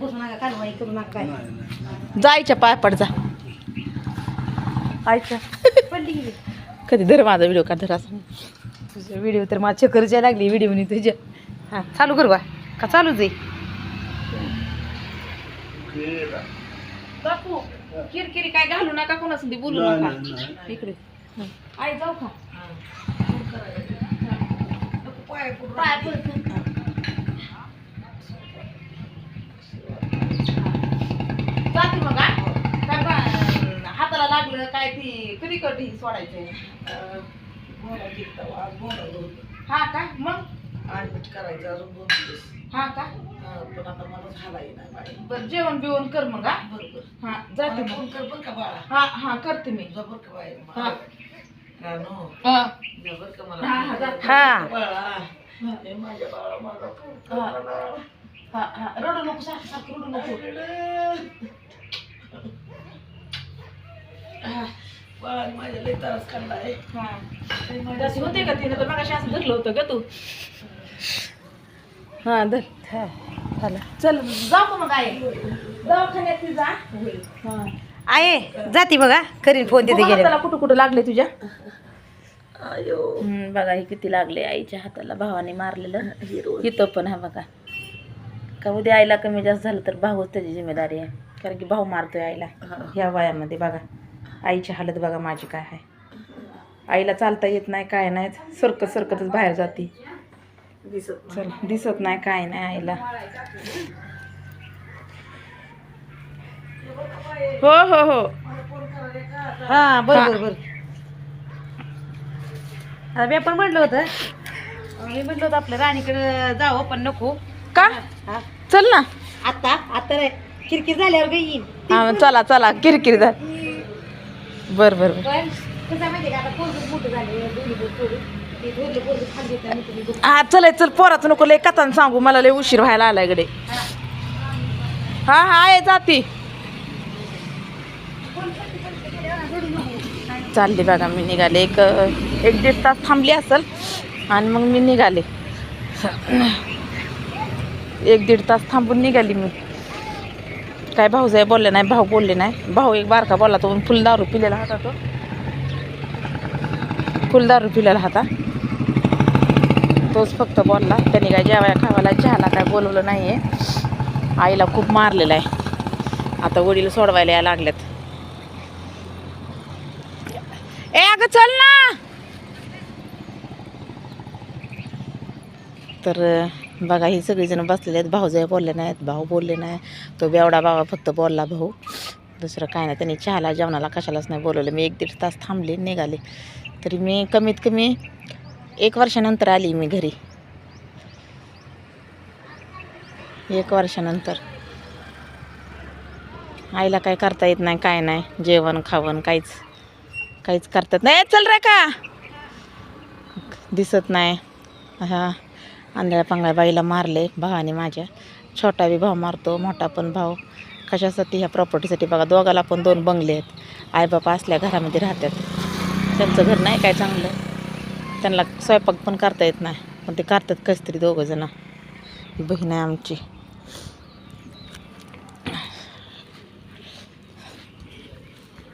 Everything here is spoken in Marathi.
बसू नका कालवाई करू नका काय जायच्या पाय पड जा आयच्या पडली गेली कधी धर माझा व्हिडिओ का धर असं तुझा व्हिडिओ तर मला चक्कर जायला लागली व्हिडिओनी तुझ्या हां चालू करू का चालूच आहे बापू किरकिरी काय घालू नका कोणास बोलू नका इकडे आई जाऊ का पाय पडतो. जाते मग काय हाताला लागलं काय ती कधी कधी सोडायचंय हा का मग करायचं अजून 2 दिवस हा का पण आता मला झालाय नाही बरं जेवण बिवण कर मग हा बरोबर हा जाते मग फोन कर बरं का बाळा हा हा करते मी जबर का बाय हा रानो हा जबर का हा, मला हा, जा. हा बाळा हे माझ्या बाळा माझा फोन हा. कर बाळा. हा हा रडू नको सारखं सारखं रडू नको हा बाळाने माझ्या लई त्रास काढलाय हा तशी होते का तिने तर मग असं धरलं होतं का तू हा धर हा झालं चल जाऊ का मग आहे दवाखान्यात ती जा हा आहे जाती बघा करीन फोन तिथे गेले त्याला कुठं कुठं लागले तुझ्या अयो बघा हे किती लागले आईच्या हाताला भावाने मारलेलं इथं पण हा बघा का उद्या आईला कमी जास्त झालं तर भाऊच त्याची जिम्मेदारी आहे कारण की भाऊ मारतोय आईला ह्या वयामध्ये बघा आईची हालत बघा माझी काय आहे आईला चालता येत नाही काय नाही सरकतच बाहेर जाते दिसत नाही काय नाही आईला हो हो हो हा बरोबर बरं आता मी पण म्हटलं होतं मी म्हटलं होतं आपल्या राणीकडे जावं पण नको का हा चल ना आता रे किरकिर झाल्यावर येईन हा चला चला किरकिर जा बर बर बर पण कसं माहिती का आता पोरग मोठं झाले दोन्ही पोरं ते थोरलं पोरग खाली येतं आणि तुम्ही हा चल पोराचं नको लय कथान सांगू मला लय उशीर व्हायला आला इकडे हा हा आहे जाती चालली बघा मी निघाले एक 1-1.5 तास थांबली असेल आणि मग मी निघाले 1-1.5 तास थांबून निघाली मी काय भाऊजाई बोलले नाही भाऊ बोलले नाही भाऊ एक बारका बोलला तो फुल दारू पिलेला होता तो फुल दारू पिलेला होता तोच फक्त बोलला त्यांनी काय जेवायला खावायला चहाला काय बोलवलं नाही आहे आईला खूप मारलेलं आहे आता वडील सोडवायला यायला लागल्यात ए अगं चल ना तर बघा ही सगळीजण बसलेले आहेत भाऊजाई बोलले नाहीत भाऊ बोलले नाही तो बेवडा बाबा फक्त बोलला भाऊ दुसरं काय नाही त्यांनी चहाला जेवणाला कशालाच नाही बोलवलं मी 1-1.5 तास थांबले निघाले तरी मी कमीत कमी 1 वर्षानंतर आली मी घरी 1 वर्षानंतर आईला काय करता येत नाही काय नाही जेवण खावण काहीच करतात नाही चल रे का दिसत नाही हा आंधळ्या पांगळ्या बाईला मारले भावाने माझ्या छोटा बी भाऊ मारतो मोठा पण भाऊ कशासाठी ह्या प्रॉपर्टीसाठी बघा दोघाला पण 2 बंगले आहेत आईबापा असल्या घरामध्ये राहतात त्यांचं घर नाही काय चांगलं त्यांना स्वयंपाक पण करता येत नाही पण ते करतात कसं तरी 2 जण ही बहीण आहे आमची